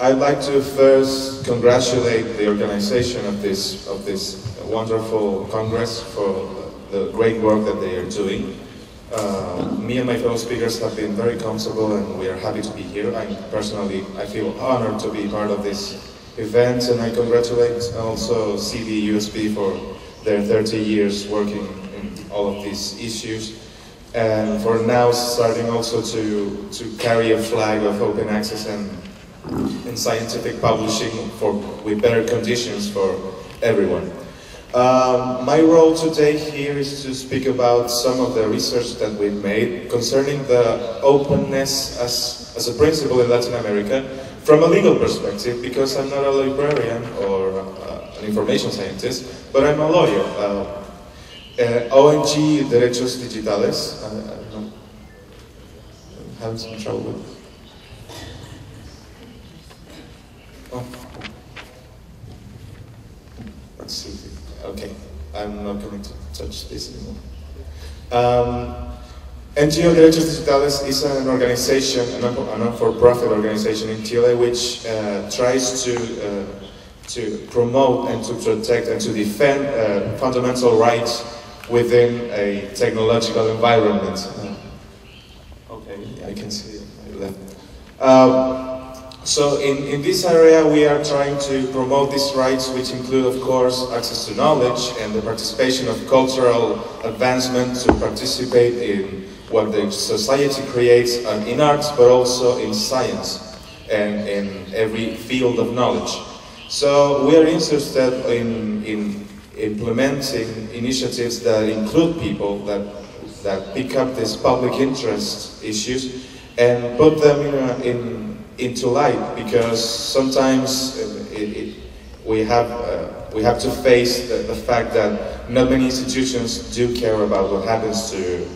I'd like to first congratulate the organization of this wonderful Congress for the great work that they are doing. Me and my fellow speakers have been very comfortable and we are happy to be here. I feel honored to be part of this event, and I congratulate also SIBiUSP for their 30 years working in all of these issues, and for now starting also to carry a flag of open access and scientific publishing with better conditions for everyone. My role today here is to speak about some of the research that we've made concerning the openness as a principle in Latin America from a legal perspective, because I'm not a librarian or an information scientist, but I'm a lawyer. ONG Derechos Digitales, I don't know, I'm having some trouble with. Oh. Let's see. Okay, I'm not going to touch this anymore. NGO Derechos Digitales is an organization, a non-for-profit organization in Chile, which tries to promote and to protect and to defend fundamental rights within a technological environment. Okay, I can see it. I left. So in this area we are trying to promote these rights, which include, of course, access to knowledge and the participation of cultural advancement, to participate in what the society creates in arts, but also in science and in every field of knowledge. So we are interested in implementing initiatives that include people that pick up these public interest issues and put them into light, because sometimes we have to face the fact that not many institutions do care about what happens to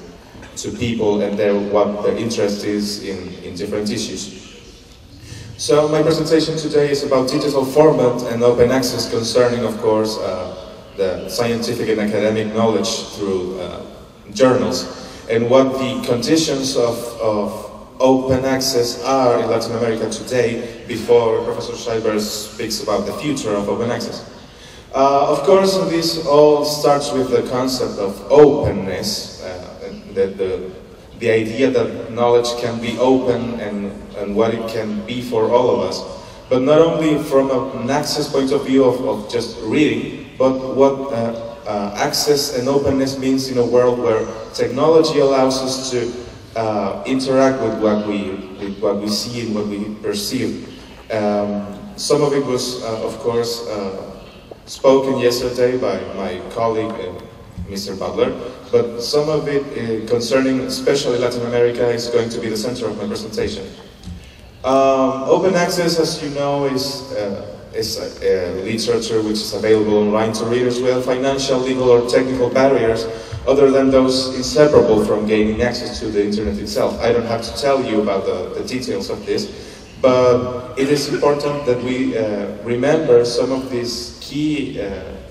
people and what their interest is in different issues. So my presentation today is about digital format and open access concerning, of course, the scientific and academic knowledge through journals, and what the conditions of open access are in Latin America today, before Professor Schreiber speaks about the future of open access. Of course, this all starts with the concept of openness, the idea that knowledge can be open and what it can be for all of us, but not only from an access point of view of just reading, but what access and openness means in a world where technology allows us to interact with what we see and what we perceive. Some of it was, of course, spoken yesterday by my colleague, Mr. Butler, but some of it concerning especially Latin America is going to be the center of my presentation. Open access, as you know, is literature which is available online to readers without financial, legal or technical barriers, other than those inseparable from gaining access to the internet itself. I don't have to tell you about the details of this, but it is important that we remember some of these key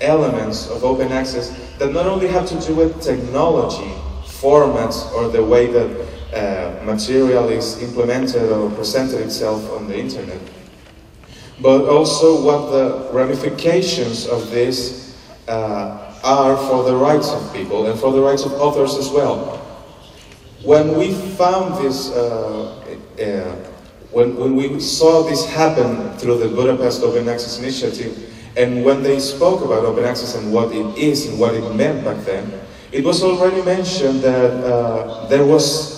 elements of open access that not only have to do with technology, formats, or the way that material is implemented or presented itself on the internet, but also what the ramifications of this are for the rights of people and for the rights of authors as well. When we found this, when we saw this happen through the Budapest Open Access Initiative, and when they spoke about open access and what it is and what it meant back then, it was already mentioned that there was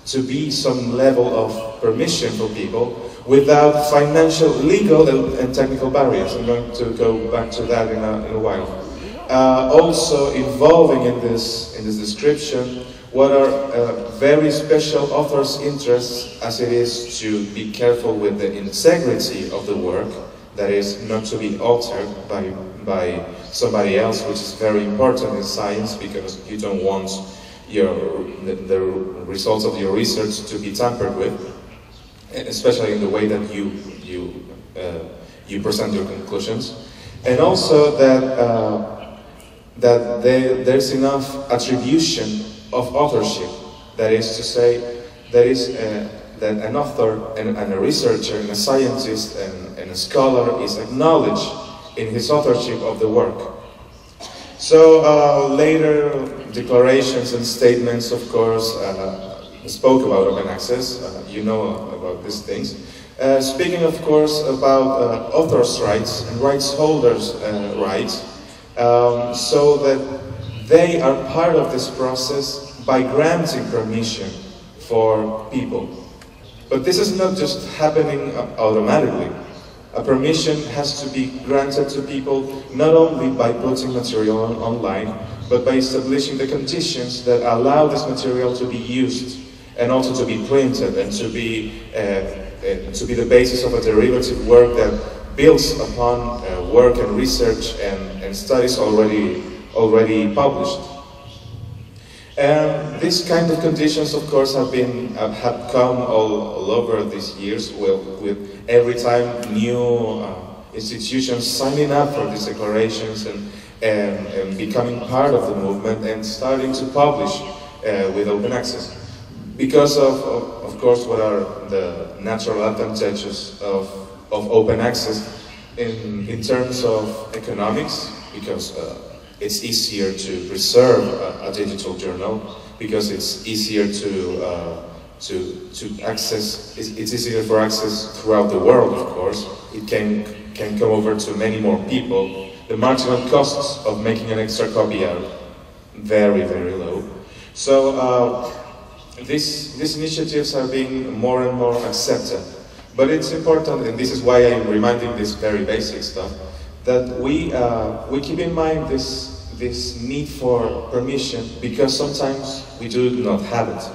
to be some level of permission for people without financial, legal and technical barriers. I'm going to go back to that in a while. Also involving in this description what are very special authors' interests, as it is to be careful with the integrity of the work, that is not to be altered by somebody else, which is very important in science, because you don't want the results of your research to be tampered with, especially in the way that you present your conclusions, and also that there's enough attribution of authorship. That is to say, that that an author and a researcher and a scientist and a scholar is acknowledged in his authorship of the work. So later declarations and statements, of course, spoke about open access. You know about these things. Speaking, of course, about authors' rights and rights holders' rights, so that they are part of this process by granting permission for people. But this is not just happening automatically. A permission has to be granted to people not only by putting material online, but by establishing the conditions that allow this material to be used and also to be printed and to be the basis of a derivative work that builds upon work and research and studies already published. And these kind of conditions, of course, have come all over these years, with every time new institutions signing up for these declarations and becoming part of the movement and starting to publish with open access. Because of course, what are the natural advantages of open access in terms of economics, because it's easier to preserve a digital journal, because it's easier to access. It's easier for access throughout the world. Of course, it can come over to many more people. The marginal costs of making an extra copy are very low. So these initiatives are being more and more accepted. But it's important, and this is why I'm reminding this very basic stuff, that we keep in mind this need for permission, because sometimes we do not have it.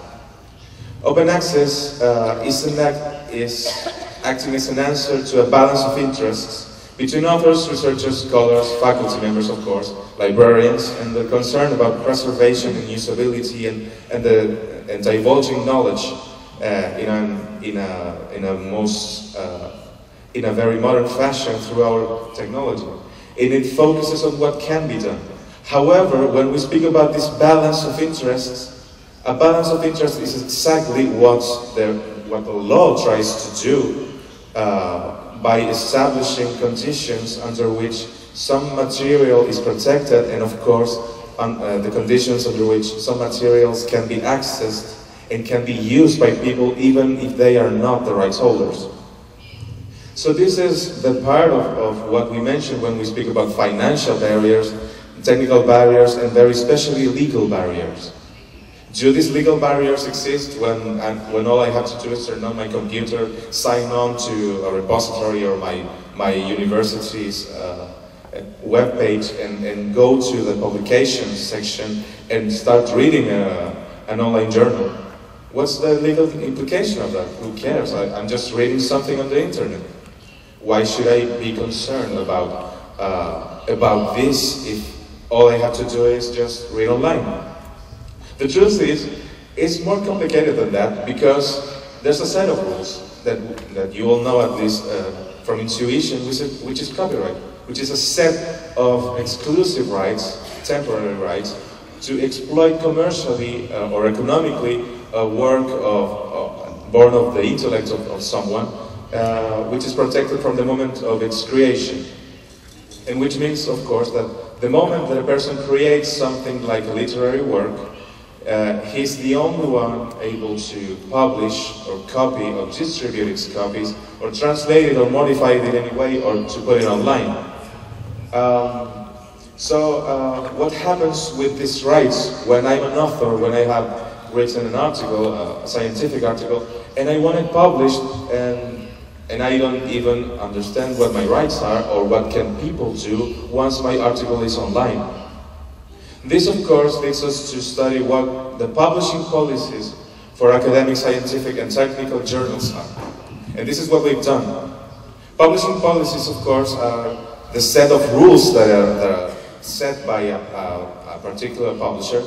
Open access is acting as an answer to a balance of interests between authors, researchers, scholars, faculty members, of course, librarians, and the concern about preservation and usability and divulging knowledge in a very modern fashion through our technology. And it focuses on what can be done. However, when we speak about this balance of interests, a balance of interest is exactly what the law tries to do by establishing conditions under which some material is protected, and of course the conditions under which some materials can be accessed and can be used by people even if they are not the rights holders. So this is the part of what we mentioned when we speak about financial barriers, technical barriers, and very especially legal barriers. Do these legal barriers exist when all I have to do is turn on my computer, sign on to a repository or my university's webpage and go to the publications section and start reading an online journal? What's the legal implication of that? Who cares? I'm just reading something on the internet. Why should I be concerned about this if all I have to do is just read online? The truth is, it's more complicated than that, because there's a set of rules that you all know, at least from intuition, which is copyright, which is a set of exclusive rights, temporary rights, to exploit commercially or economically a work born of the intellect of someone, which is protected from the moment of its creation. And which means, of course, that the moment that a person creates something like a literary work, he's the only one able to publish or copy or distribute its copies, or translate it or modify it in any way, or to put it online. What happens with these rights when I'm an author, when I have written an article, a scientific article, and I want it published, and I don't even understand what my rights are or what can people do once my article is online? This, of course, leads us to study what the publishing policies for academic, scientific, and technical journals are. And this is what we've done. Publishing policies, of course, are the set of rules that are set by a particular publisher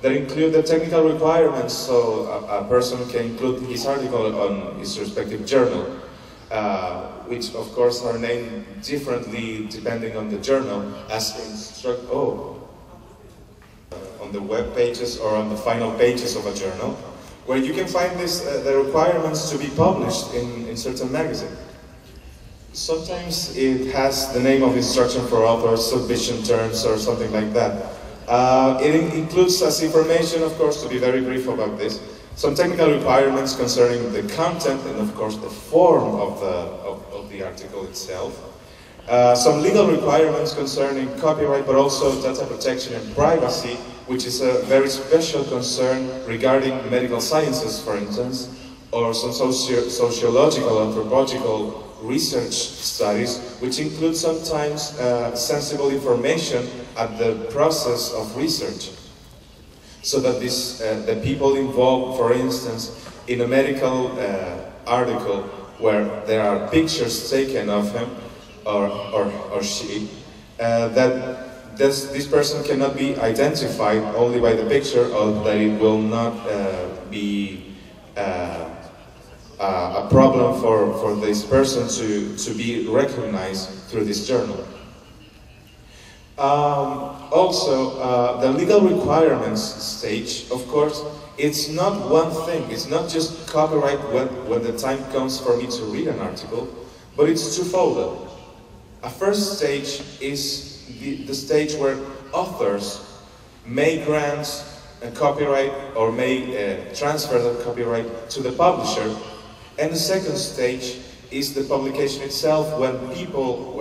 that include the technical requirements, so a person can include his article on his respective journal, which of course are named differently depending on the journal, as on the web pages or on the final pages of a journal, where you can find this, the requirements to be published in certain magazine. Sometimes it has the name of instruction for authors, submission terms, or something like that. It includes as information, of course, to be very brief about this, some technical requirements concerning the content and, of course, the form of the article itself. Some legal requirements concerning copyright, but also data protection and privacy, which is a very special concern regarding medical sciences, for instance, or some sociological, anthropological research studies, which include sometimes sensible information at the process of research. So that the people involved, for instance, in a medical article where there are pictures taken of him or she, that this person cannot be identified only by the picture, or that it will not be a problem for this person to be recognized through this journal. Also, the legal requirements stage, of course, it's not one thing. It's not just copyright when the time comes for me to read an article, but it's twofold. A first stage is the stage where authors may grant a copyright or may transfer the copyright to the publisher. And the second stage is the publication itself, when people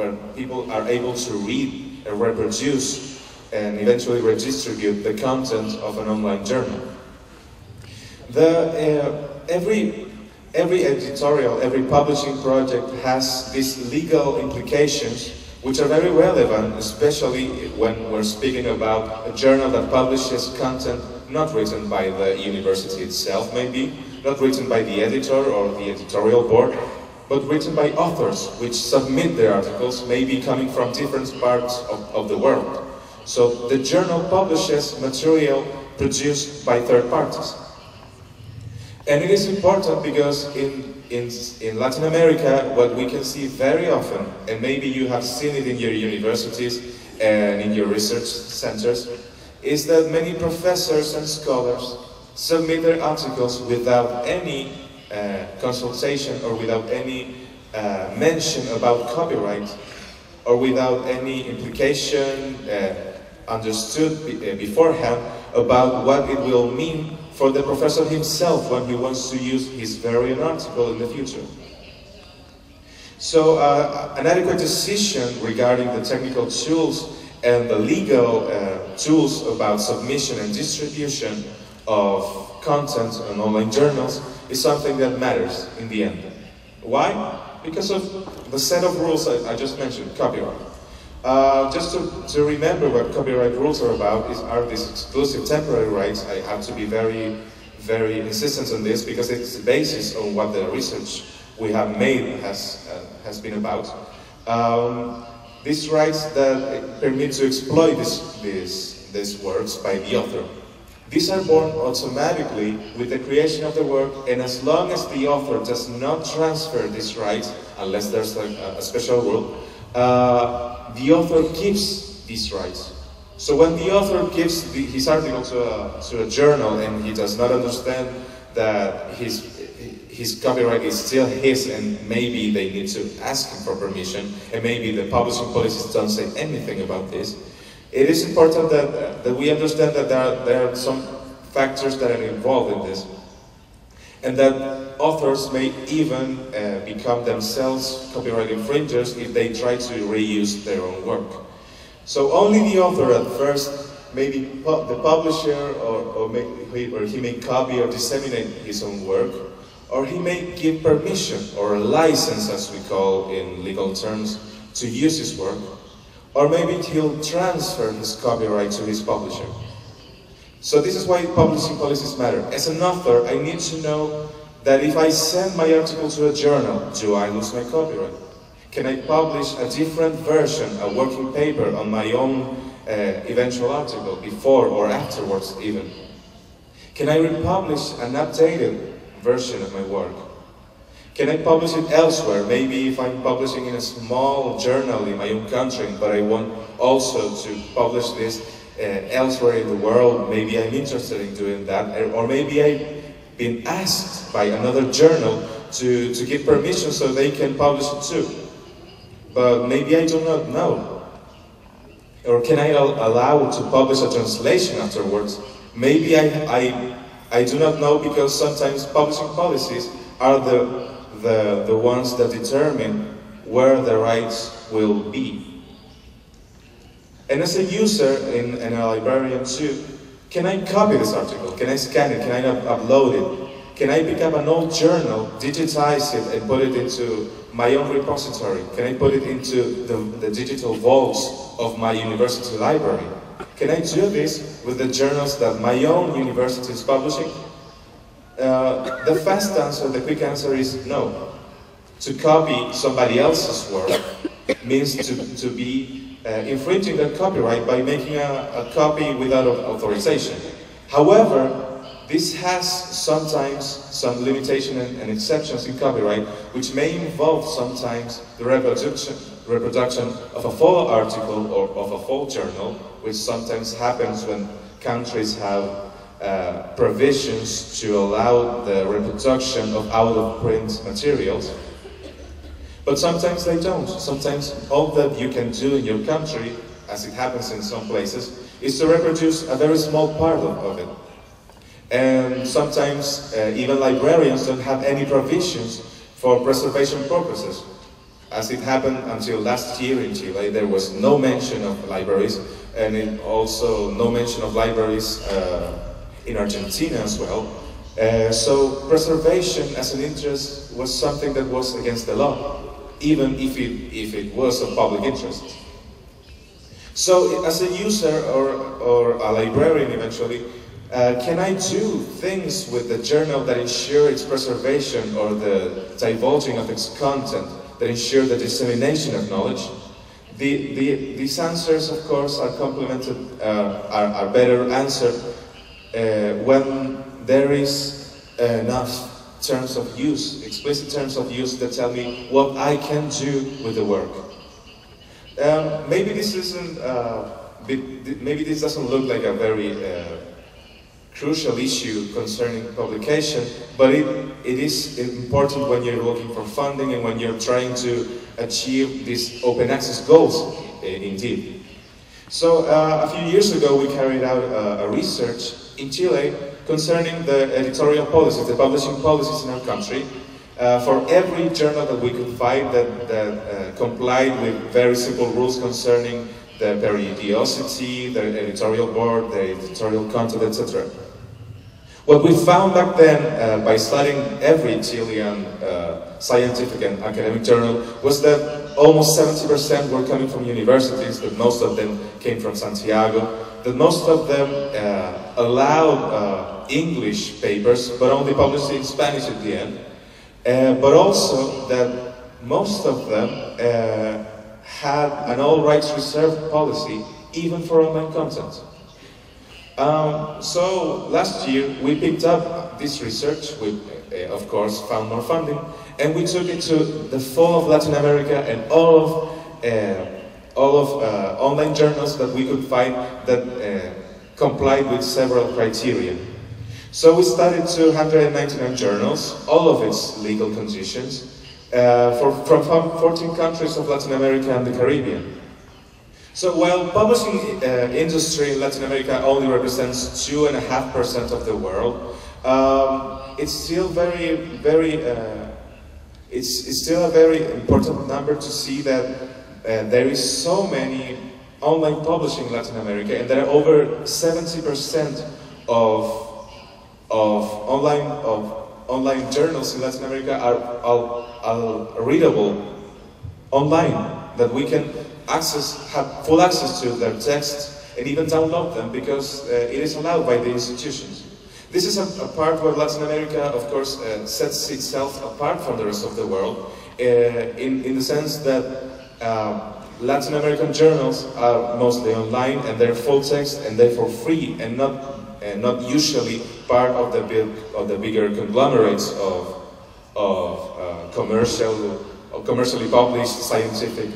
are able to read and reproduce and eventually redistribute the content of an online journal. Every editorial, every publishing project has these legal implications which are very relevant, especially when we're speaking about a journal that publishes content not written by the university itself, maybe, not written by the editor or the editorial board, but written by authors which submit their articles, maybe coming from different parts of the world. So the journal publishes material produced by third parties. And it is important because in Latin America, what we can see very often, and maybe you have seen it in your universities and in your research centers, is that many professors and scholars submit their articles without any consultation or without any mention about copyright, or without any implication understood beforehand about what it will mean for the professor himself when he wants to use his very own article in the future. So an adequate decision regarding the technical tools and the legal tools about submission and distribution of content on online journals is something that matters in the end. Why? Because of the set of rules I just mentioned, copyright. Just to remember what copyright rules are about, are these exclusive temporary rights. I have to be very, very insistent on this because it's the basis on what the research we have made has been about. These rights that permit to exploit these works by the author. These are born automatically with the creation of the work, and as long as the author does not transfer these rights, unless there's a special rule, the author keeps these rights. So when the author gives his article to a journal and he does not understand that his copyright is still his, and maybe they need to ask him for permission, and maybe the publishing policies don't say anything about this, it is important that we understand that there are some factors that are involved in this, and that authors may even become themselves copyright infringers if they try to reuse their own work. So only the author at first, maybe the publisher, or he may copy or disseminate his own work, or he may give permission or a license, as we call in legal terms, to use his work, or maybe he'll transfer his copyright to his publisher. So this is why publishing policies matter. As an author, I need to know that if I send my article to a journal, do I lose my copyright? Can I publish a different version, a working paper on my own eventual article, before or afterwards even? Can I republish an updated version of my work? Can I publish it elsewhere? Maybe if I'm publishing in a small journal in my own country, but I want also to publish this elsewhere in the world, maybe I'm interested in doing that, or maybe been asked by another journal to give permission so they can publish it too. But maybe I do not know. Or can I allow to publish a translation afterwards? Maybe I do not know, because sometimes publishing policies are the ones that determine where the rights will be. And as a user and a librarian too, can I copy this article? Can I scan it? Can I upload it? Can I pick up an old journal, digitize it, and put it into my own repository? Can I put it into the digital vaults of my university library? Can I do this with the journals that my own university is publishing? The fast answer, the quick answer is no. To copy somebody else's work means to be infringing that copyright by making a copy without authorization. However, this has sometimes some limitation and exceptions in copyright, which may involve sometimes the reproduction of a full article or of a full journal, which sometimes happens when countries have provisions to allow the reproduction of out-of-print materials. But sometimes they don't. Sometimes all that you can do in your country, as it happens in some places, is to reproduce a very small part of it. And sometimes even librarians don't have any provisions for preservation purposes. As it happened until last year in Chile, there was no mention of libraries, and also no mention of libraries in Argentina as well. So preservation as an interest was something that was against the law, even if it was of public interest. So as a user or a librarian eventually, can I do things with the journal that ensure its preservation or the divulging of its content, that ensure the dissemination of knowledge? These answers, of course, are complemented, are better answered when there is enough terms of use, explicit terms of use that tell me what I can do with the work. Maybe this isn't, maybe this doesn't look like a very crucial issue concerning publication, but it is important when you're looking for funding and when you're trying to achieve these open access goals, indeed. So a few years ago we carried out a research in Chile concerning the editorial policies, the publishing policies in our country, for every journal that we could find that complied with very simple rules concerning the periodicity, the editorial board, the editorial content, etc. What we found back then, by studying every Chilean scientific and academic journal, was that almost 70% were coming from universities, that most of them came from Santiago, that most of them allowed English papers, but only published in Spanish at the end, but also that most of them had an all rights reserved policy, even for online content. So last year we picked up this research, we of course found more funding, and we took it to the full of Latin America and all of online journals that we could find that complied with several criteria. So we studied 299 journals, all of its legal conditions, from 14 countries of Latin America and the Caribbean. So while publishing industry in Latin America only represents 2.5% of the world, it's still it's still a very important number to see that there is so many online publishing in Latin America, and there are over 70% of online journals in Latin America are readable online, that we can have full access to their texts and even download them, because it is allowed by the institutions. This is a part where Latin America, of course, sets itself apart from the rest of the world, in the sense that Latin American journals are mostly online and they're full text and therefore free, and not usually part of the bigger conglomerates of commercially published scientific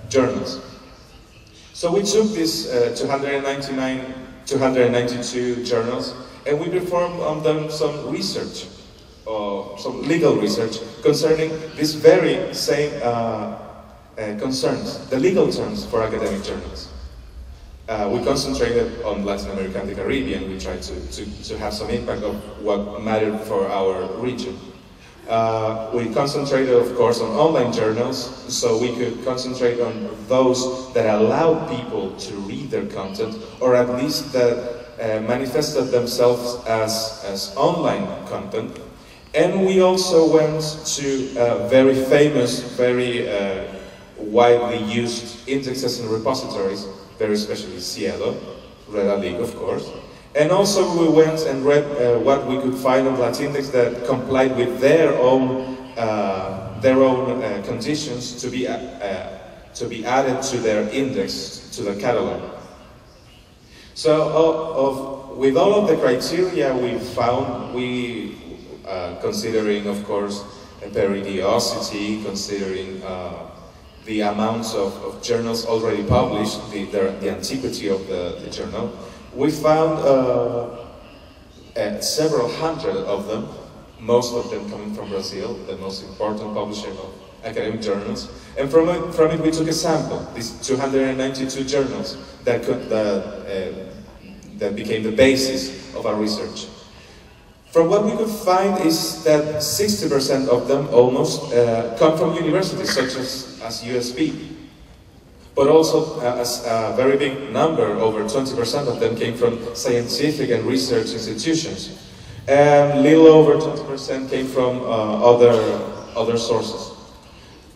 journals. So we took these 292 journals and we performed on them some research, some legal research concerning these very same concerns, the legal terms for academic journals. We concentrated on Latin America and the Caribbean. We tried to have some impact of what mattered for our region. We concentrated, of course, on online journals, so we could concentrate on those that allowed people to read their content, or at least that manifested themselves as online content. And we also went to very famous, very widely used indexes and repositories, very especially Cielo, Red League, of course. And also we went and read what we could find on Latindex that complied with their own conditions to be added to their index, to the catalog. So with all of the criteria we found, considering, of course, periodicity, considering the amounts of journals already published, the antiquity of the journal, we found several hundred of them, most of them coming from Brazil, the most important publisher of academic journals. And from it we took a sample, these 292 journals that became the basis of our research. From what we could find is that 60% of them almost come from universities such as USP. But also a very big number, over 20% of them came from scientific and research institutions. And little over 20% came from other sources.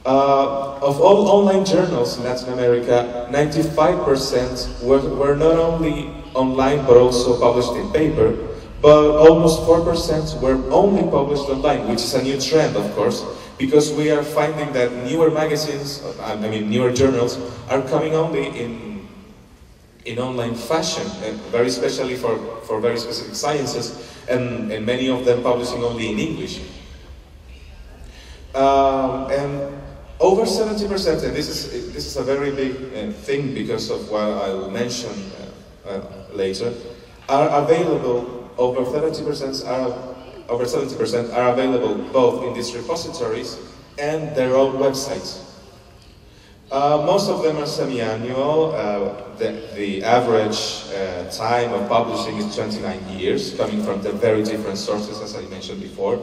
Of all online journals in Latin America, 95% were not only online but also published in paper, but almost 4% were only published online, which is a new trend, of course, because we are finding that newer magazines, newer journals, are coming only in online fashion, and very especially for very specific sciences, and many of them publishing only in English. And over 70%, and this is a very big thing because of what I will mention later, are available. Over 70% are available both in these repositories and their own websites. Most of them are semi-annual. The average time of publishing is 29 years, coming from the very different sources, as I mentioned before.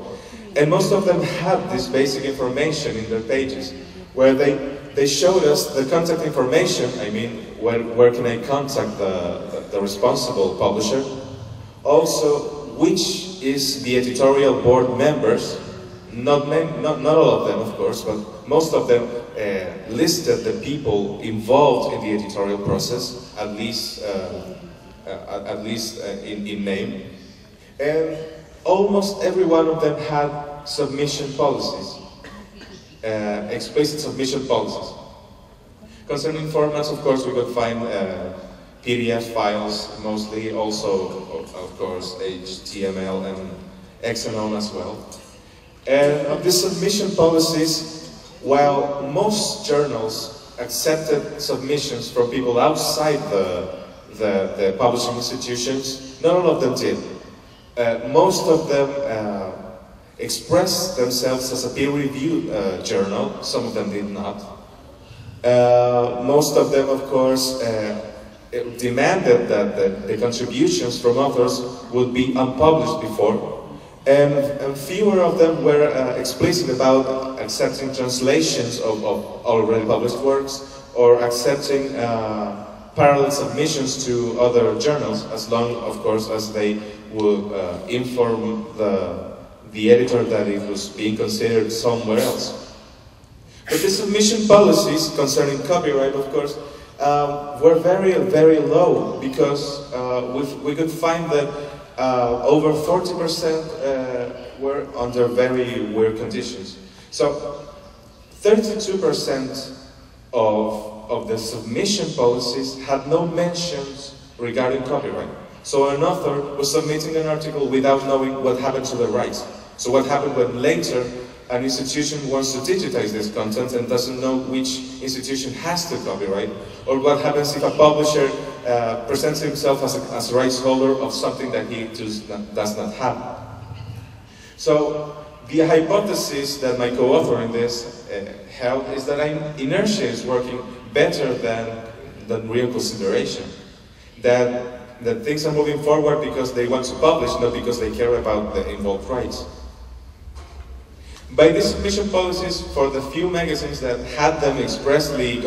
And most of them have this basic information in their pages, where they showed us the contact information. I mean, where can I contact the responsible publisher? Also, which is the editorial board members, not all of them, of course, but most of them listed the people involved in the editorial process, at least in name. And almost every one of them had submission policies, explicit submission policies. Concerning formats, of course, we could find PDF files, mostly, also, of course, HTML and XML as well. And of these submission policies, while most journals accepted submissions from people outside the publishing institutions, not all of them did. Most of them expressed themselves as a peer-reviewed journal, some of them did not. Most of them, of course, demanded that the contributions from authors would be unpublished before, and fewer of them were explicit about accepting translations of already published works, or accepting parallel submissions to other journals, as long, of course, as they would inform the editor that it was being considered somewhere else. But the submission policies concerning copyright, of course, were very, very low, because we could find that over 40% were under very weird conditions. So 32% of the submission policies had no mentions regarding copyright. So an author was submitting an article without knowing what happened to the rights. So what happened when later an institution wants to digitize this content and doesn't know which institution has the copyright, or what happens if a publisher presents himself as a rights holder of something that he does not have. So the hypothesis that my co-author in this held is that inertia is working better than real consideration. That things are moving forward because they want to publish, not because they care about the involved rights. By these submission policies, for the few magazines that had them expressly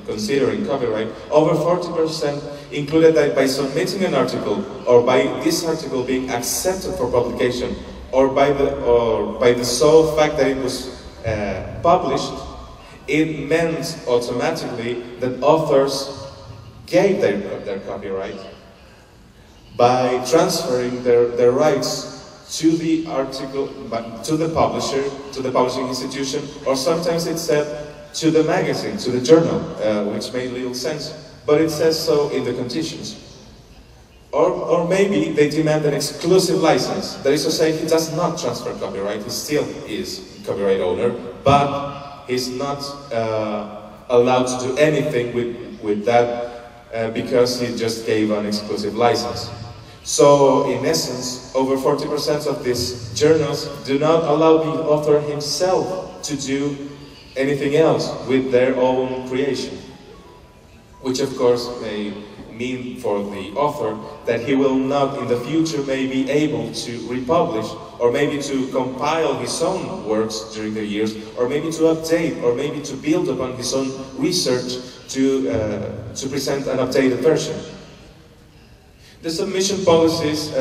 considering copyright, over 40% included that by submitting an article, or by this article being accepted for publication, or by the sole fact that it was published, it meant automatically that authors gave their copyright by transferring their rights to the article, to the publisher, to the publishing institution, or sometimes it said to the magazine, to the journal, which made little sense, but it says so in the conditions. Or maybe they demand an exclusive license, that is to say, he does not transfer copyright, he still is copyright owner, but he's not allowed to do anything with that because he just gave an exclusive license. So, in essence, over 40% of these journals do not allow the author himself to do anything else with their own creation. Which, of course, may mean for the author that he will not, in the future, may be able to republish, or maybe to compile his own works during the years, or maybe to update, or maybe to build upon his own research to present an updated version. The submission policies,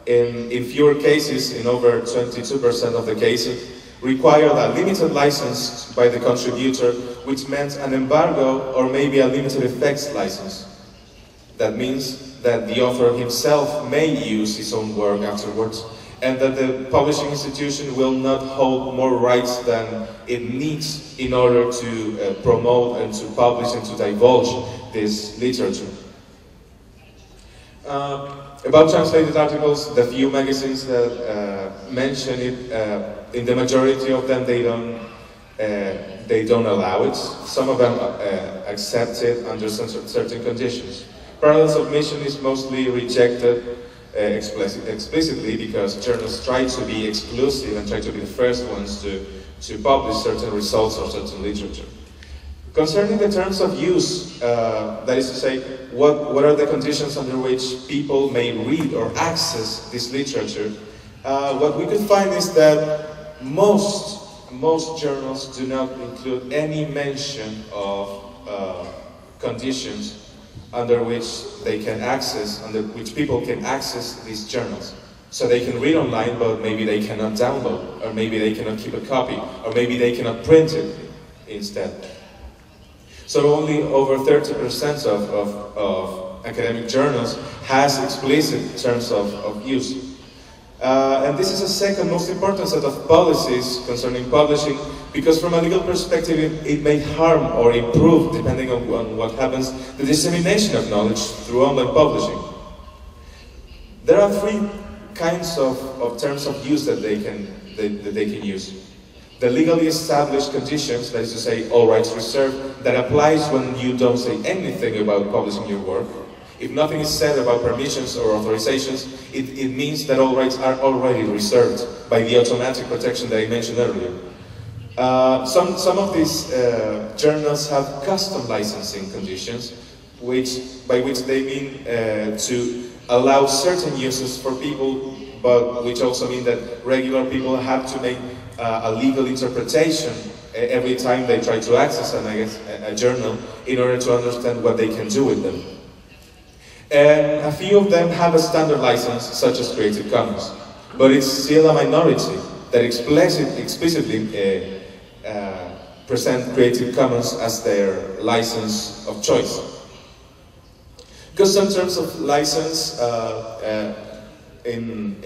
in fewer cases, in over 22% of the cases, required a limited license by the contributor, which meant an embargo or maybe a limited effects license. That means that the author himself may use his own work afterwards, and that the publishing institution will not hold more rights than it needs in order to promote and to publish and to divulge this literature. About translated articles, the few magazines that mention it, in the majority of them they don't allow it. Some of them accept it under certain conditions. Parallel submission is mostly rejected explicitly because journals try to be exclusive and try to be the first ones to publish certain results or certain literature. Concerning the terms of use, that is to say, what are the conditions under which people may read or access this literature, what we could find is that most journals do not include any mention of conditions under which they can access, under which people can access these journals. So they can read online, but maybe they cannot download, or maybe they cannot keep a copy, or maybe they cannot print it instead. So only over 30% of academic journals has explicit terms of use. And this is a second most important set of policies concerning publishing, because from a legal perspective it may harm or improve, depending on what happens, the dissemination of knowledge through online publishing. There are three kinds of terms of use that they can use. The legally established conditions, that is to say, all rights reserved, that applies when you don't say anything about publishing your work. If nothing is said about permissions or authorizations, it means that all rights are already reserved by the automatic protection that I mentioned earlier. Some of these journals have custom licensing conditions, by which they mean to allow certain uses for people, but which also mean that regular people have to make a legal interpretation every time they try to access a journal in order to understand what they can do with them. And a few of them have a standard license, such as Creative Commons, but it's still a minority that explicitly present Creative Commons as their license of choice. Because some terms of license in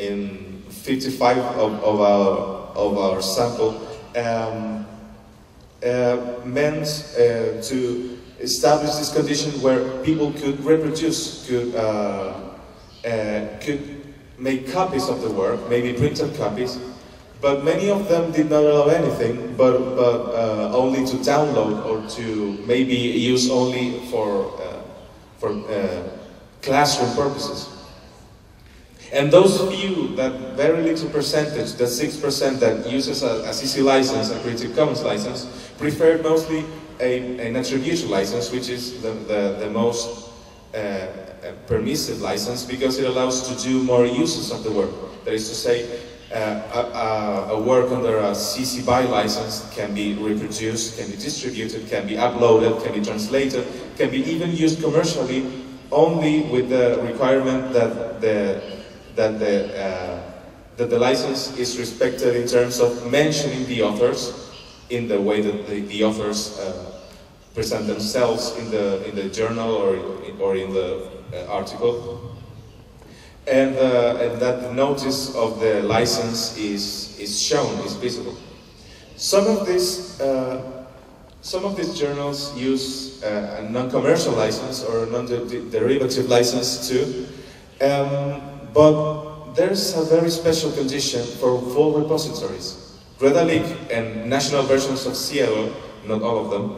55 of our sample meant to establish this condition where people could reproduce, could make copies of the work, maybe printed copies, but many of them did not allow anything, but only to download or to maybe use only for classroom purposes. And those few, that very little percentage, the 6% that uses a CC license, a Creative Commons license, prefer mostly an attribution license, which is the most permissive license, because it allows to do more uses of the work. That is to say, a work under a CC BY license can be reproduced, can be distributed, can be uploaded, can be translated, can be even used commercially, only with the requirement that the license is respected in terms of mentioning the authors in the way that the authors present themselves in the journal or in the article, and that the notice of the license is shown, is visible. Some of these journals use a non-commercial license or a non-derivative license too, but there's a very special condition for full repositories. Redalic and national versions of Cielo, not all of them,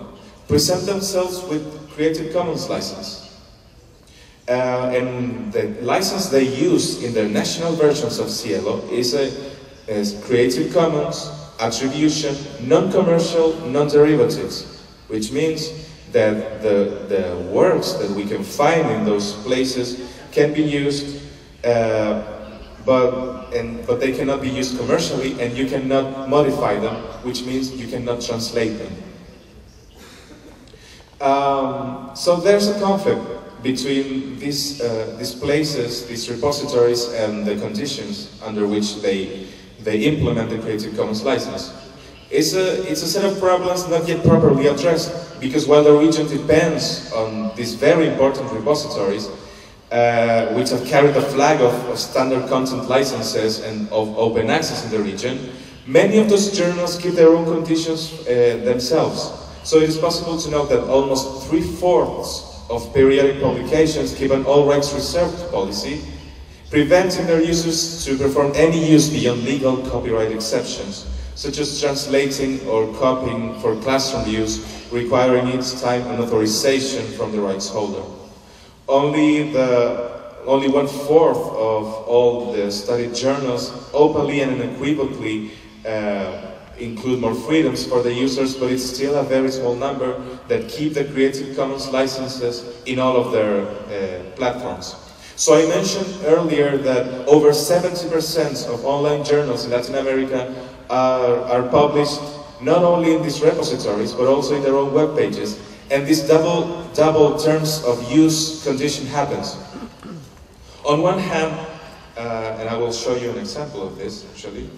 present themselves with Creative Commons license. And the license they use in their national versions of Cielo is Creative Commons, attribution, non-commercial, non-derivatives, which means that the works that we can find in those places can be used, but they cannot be used commercially, and you cannot modify them, which means you cannot translate them. So there's a conflict between these places, these repositories, and the conditions under which they implement the Creative Commons license. It's a set of problems not yet properly addressed, because while the region depends on these very important repositories, which have carried the flag of standard content licenses and of open access in the region, many of those journals keep their own conditions themselves. So it is possible to note that almost 3/4 of periodic publications keep an all rights reserved policy, preventing their users to perform any use beyond legal copyright exceptions, such as translating or copying for classroom use, requiring each time an authorization from the rights holder. Only 1/4 of all the studied journals openly and unequivocally include more freedoms for the users, but it's still a very small number that keep the Creative Commons licenses in all of their platforms. So I mentioned earlier that over 70% of online journals in Latin America are published not only in these repositories, but also in their own web pages. And this double terms of use condition happens. On one hand, and I will show you an example of this, actually.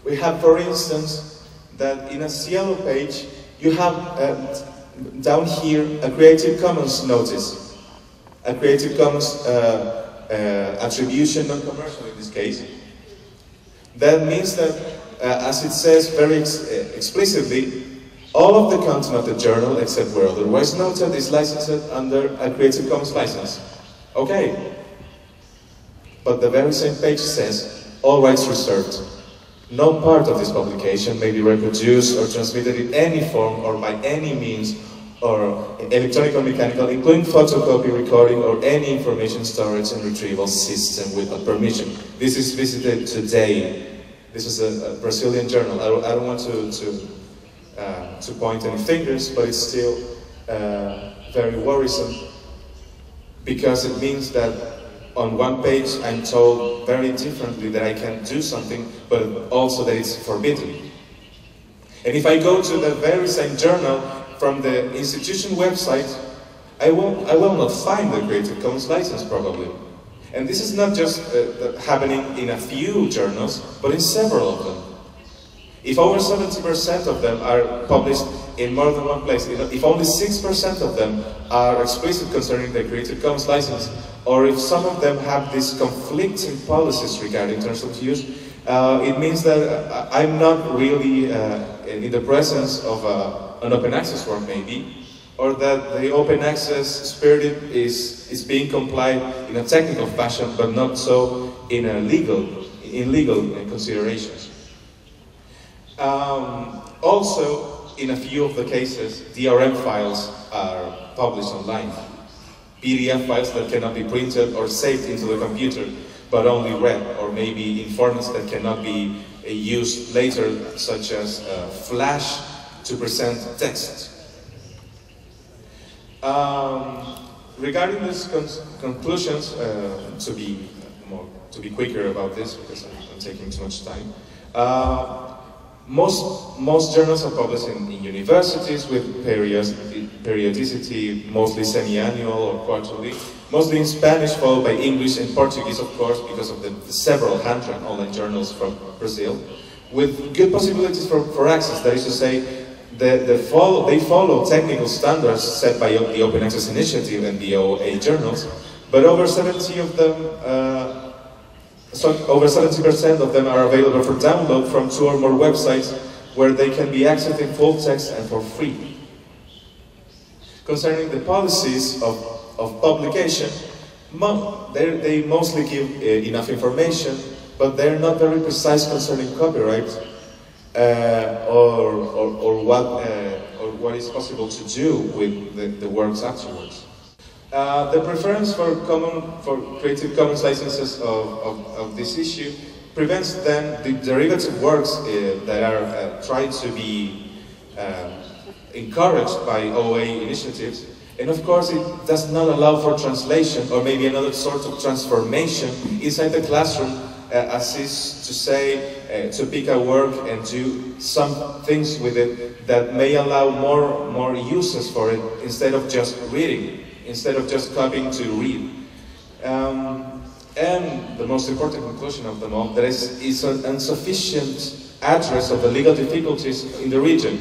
We have, for instance, that in a Cielo page, you have down here a Creative Commons notice, a Creative Commons attribution, non-commercial in this case. That means that, as it says very explicitly, all of the content of the journal, except where otherwise noted, is licensed under a Creative Commons license. Okay. But the very same page says, all rights reserved. No part of this publication may be reproduced or transmitted in any form or by any means, or electronic or mechanical, including photocopy, recording, or any information storage and retrieval system without permission. This is visited today. This is a Brazilian journal. I don't want to point any fingers, but it's still very worrisome, because it means that on one page I'm told very differently that I can do something, but also that it's forbidden. And if I go to the very same journal from the institution website, I will not find the Creative Commons license probably. And this is not just happening in a few journals, but in several of them. If over 70% of them are published in more than one place, if only 6% of them are explicit concerning the Creative Commons license, or if some of them have these conflicting policies regarding terms of use, it means that I'm not really in the presence of an open access work maybe, or that the open access spirit is being complied in a technical fashion, but not so in legal considerations. Also, in a few of the cases, DRM files are published online. PDF files that cannot be printed or saved into the computer, but only read, or maybe in formats that cannot be used later, such as Flash to present text. Regarding these conclusions, to be quicker about this, because I'm taking too much time, most journals are published in universities with periodicity, mostly semi-annual or quarterly, mostly in Spanish, followed by English and Portuguese, of course, because of the several hundred online journals from Brazil, with good possibilities for access. That is to say, they follow technical standards set by the Open Access Initiative and the OA journals, but over 70% of them are available for download from 2 or more websites where they can be accessed in full text and for free. Concerning the policies of publication, they mostly give enough information, but they're not very precise concerning copyright or what is possible to do with the works afterwards. The preference for Creative Commons licenses of this issue prevents then the derivative works that are tried to be encouraged by OA initiatives, and of course it does not allow for translation or maybe another sort of transformation inside the classroom, as is to say, to pick a work and do some things with it that may allow more uses for it instead of just reading. Instead of just copying to read. And the most important conclusion of them all, there is an insufficient address of the legal difficulties in the region,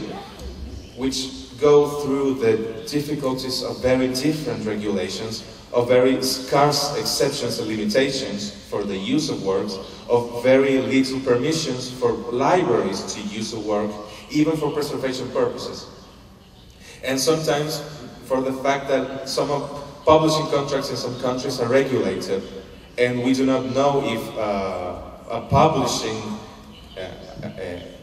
which go through the difficulties of very different regulations, of very scarce exceptions and limitations for the use of works, of very little permissions for libraries to use a work, even for preservation purposes. And sometimes for the fact that some of publishing contracts in some countries are regulated, and we do not know if a publishing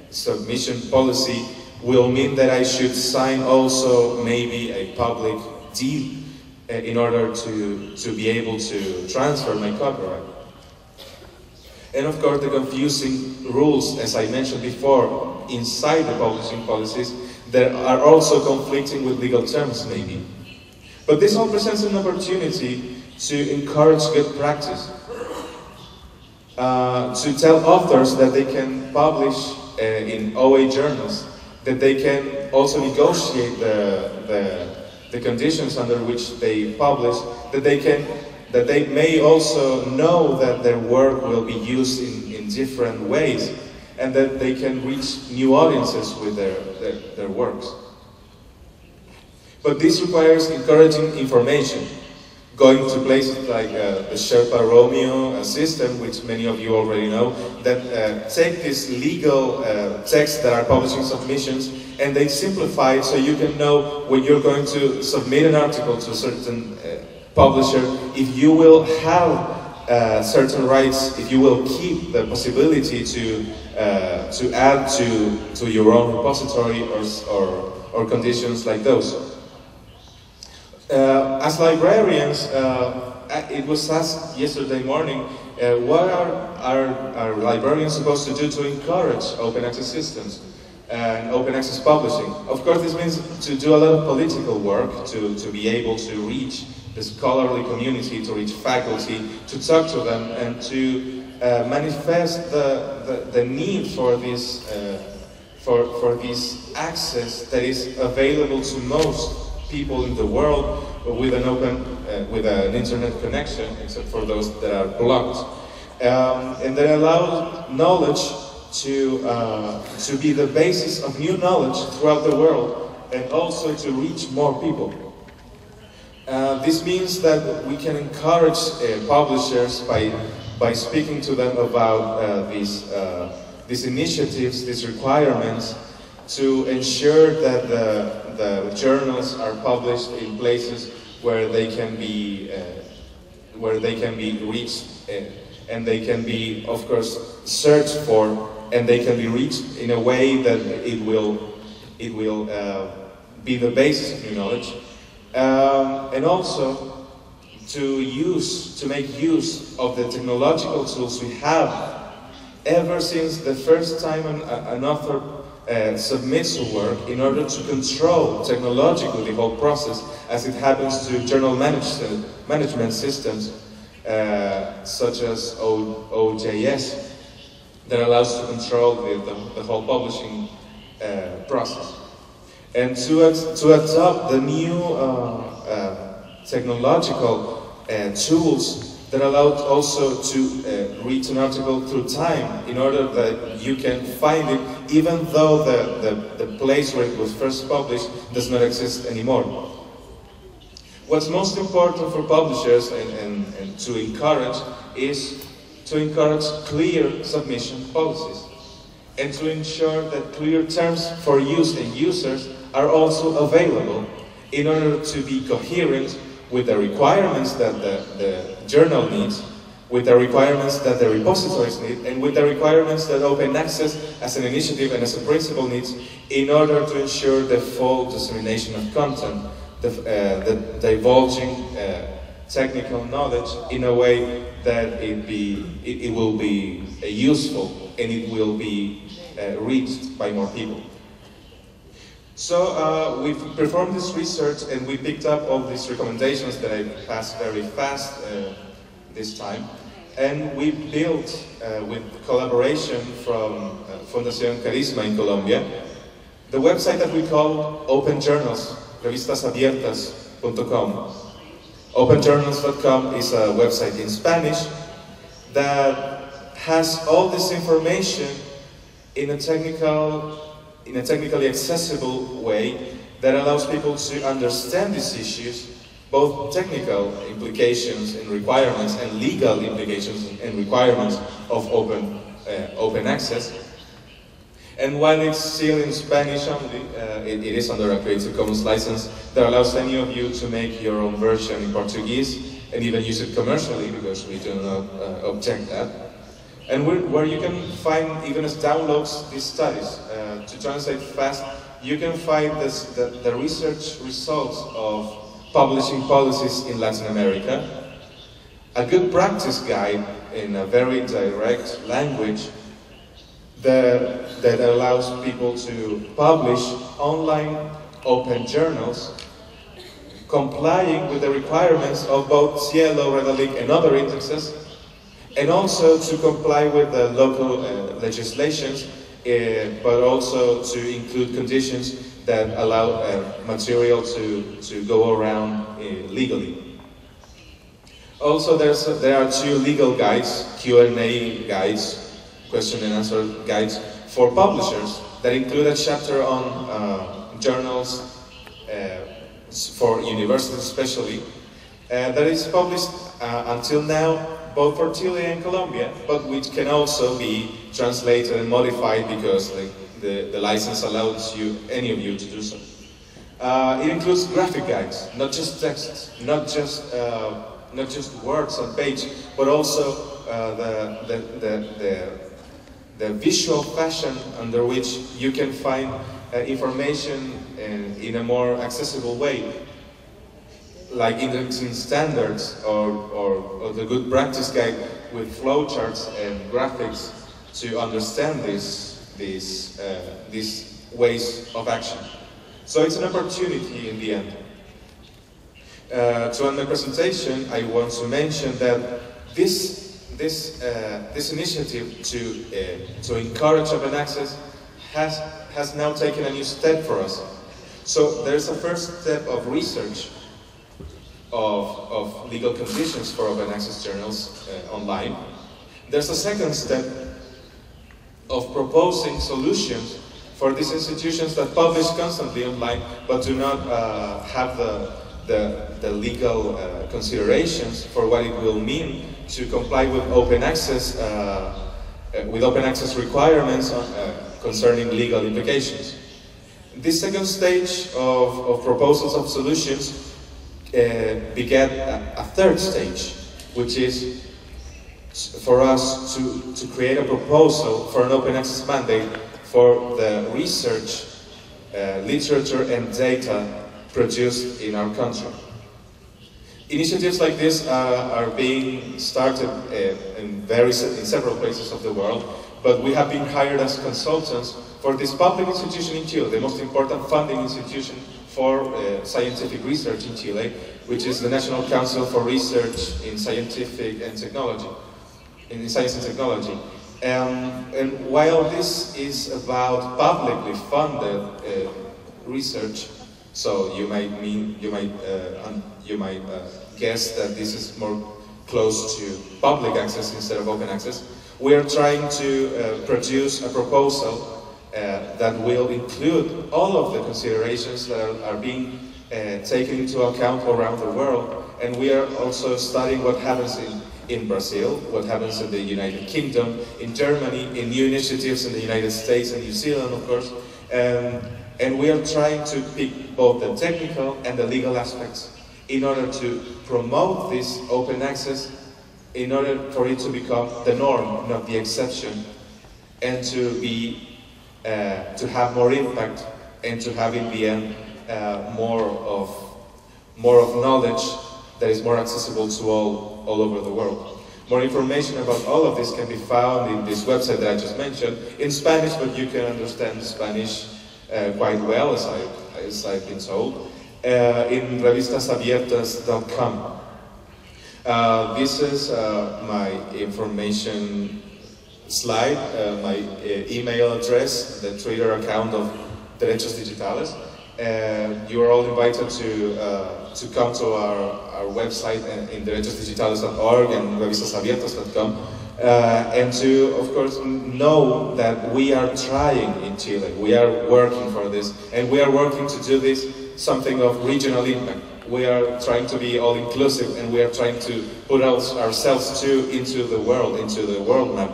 submission policy will mean that I should sign also maybe a public deal in order to be able to transfer my copyright. And of course the confusing rules, as I mentioned before, inside the publishing policies that are also conflicting with legal terms maybe. But this all presents an opportunity to encourage good practice, to tell authors that they can publish in OA journals, that they can also negotiate the conditions under which they publish, that they may also know that their work will be used in different ways, and that they can reach new audiences with their works. But this requires encouraging information, going to places like the Sherpa Romeo system, which many of you already know, that take these legal texts that are publishing submissions and they simplify it so you can know when you're going to submit an article to a certain publisher, if you will have certain rights, if you will keep the possibility to add to your own repository or conditions like those. As librarians, it was asked yesterday morning, what are librarians supposed to do to encourage open access systems and open access publishing? Of course, this means to do a lot of political work, to be able to reach the scholarly community, to reach faculty, to talk to them, and to manifest the need for this access that is available to most people in the world with an internet connection, except for those that are blocked, and that allows knowledge to be the basis of new knowledge throughout the world, and also to reach more people. This means that we can encourage publishers by speaking to them about these initiatives, these requirements, to ensure that the journals are published in places where they can be reached, and they can be, of course, searched for, and they can be reached in a way that it will it will be the basis of new knowledge, and also to make use of the technological tools we have. Ever since the first time an author submits a work, in order to control technologically the whole process, as it happens to journal management systems, such as OJS, that allows to control the whole publishing process. And to adopt the new technological tools that allowed also to read an article through time, in order that you can find it even though the place where it was first published does not exist anymore. What's most important for publishers and to encourage is to encourage clear submission policies, and to ensure that clear terms for use and users are also available, in order to be coherent with the requirements that the journal needs, with the requirements that the repositories need, and with the requirements that open access as an initiative and as a principle needs, in order to ensure the full dissemination of content, the divulging technical knowledge in a way that it will be useful and it will be reached by more people. So we've performed this research, and we picked up all these recommendations that I passed very fast this time, and we built, with collaboration from Fundación Carisma in Colombia, the website that we call Open Journals, revistasabiertas.com. OpenJournals.com is a website in Spanish that has all this information in a technically accessible way that allows people to understand these issues, both technical implications and requirements and legal implications and requirements of open access. And while it's still in Spanish only, it is under a Creative Commons license that allows any of you to make your own version in Portuguese and even use it commercially, because we do not object that. And where you can find, even as downloads, these studies. To translate fast, you can find the research results of publishing policies in Latin America, a good practice guide in a very direct language that allows people to publish online open journals, complying with the requirements of both Cielo, Redalic, and other indexes, and also to comply with the local legislations, but also to include conditions that allow material to go around legally. Also, there are two legal guides, Q&A guides, question and answer guides for publishers, that include a chapter on journals for universities especially, that is published until now both for Chile and Colombia, but which can also be translated and modified because the license allows any of you to do so. It includes graphic guides, not just text, not just words on page, but also the visual fashion under which you can find information in a more accessible way, like indexing standards or the good practice guide with flowcharts and graphics to understand these ways of action. So it's an opportunity in the end. To end my presentation, I want to mention that this initiative to encourage open access has now taken a new step for us. So there's a first step of research of legal conditions for open access journals online. There's a second step of proposing solutions for these institutions that publish constantly online but do not have the legal considerations for what it will mean to comply with open access requirements concerning legal implications. This second stage of proposals of solutions began a third stage, which is for us to create a proposal for an open access mandate for the research literature and data produced in our country. Initiatives like this are being started in several places of the world, but we have been hired as consultants for this public institution in Chile, the most important funding institution for scientific research in Chile, which is the National Council for Research in Scientific and Technology, in Science and Technology. And while this is about publicly funded research, so you might guess that this is more close to public access instead of open access. We are trying to produce a proposal that will include all of the considerations that are being taken into account around the world, and we are also studying what happens in Brazil, what happens in the United Kingdom, in Germany, in new initiatives in the United States and New Zealand, of course, and we are trying to pick both the technical and the legal aspects in order to promote this open access, in order for it to become the norm, not the exception, and to have more impact, and to have in the end more of knowledge that is more accessible to all over the world. More information about all of this can be found in this website that I just mentioned, in Spanish, but you can understand Spanish quite well, as I've been told, in revistasabiertas.com. This is my information slide, my email address, the Twitter account of Derechos Digitales. You are all invited to come to our website in derechosdigitales.org and revistasabiertas.com and to, of course, know that we are trying in Chile. We are working for this, and we are working to do this something of regional impact. We are trying to be all-inclusive, and we are trying to put ourselves too into the world map.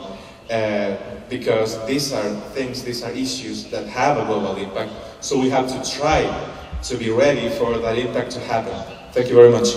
Because these are things, these are issues that have a global impact, so we have to try to be ready for that impact to happen. Thank you very much.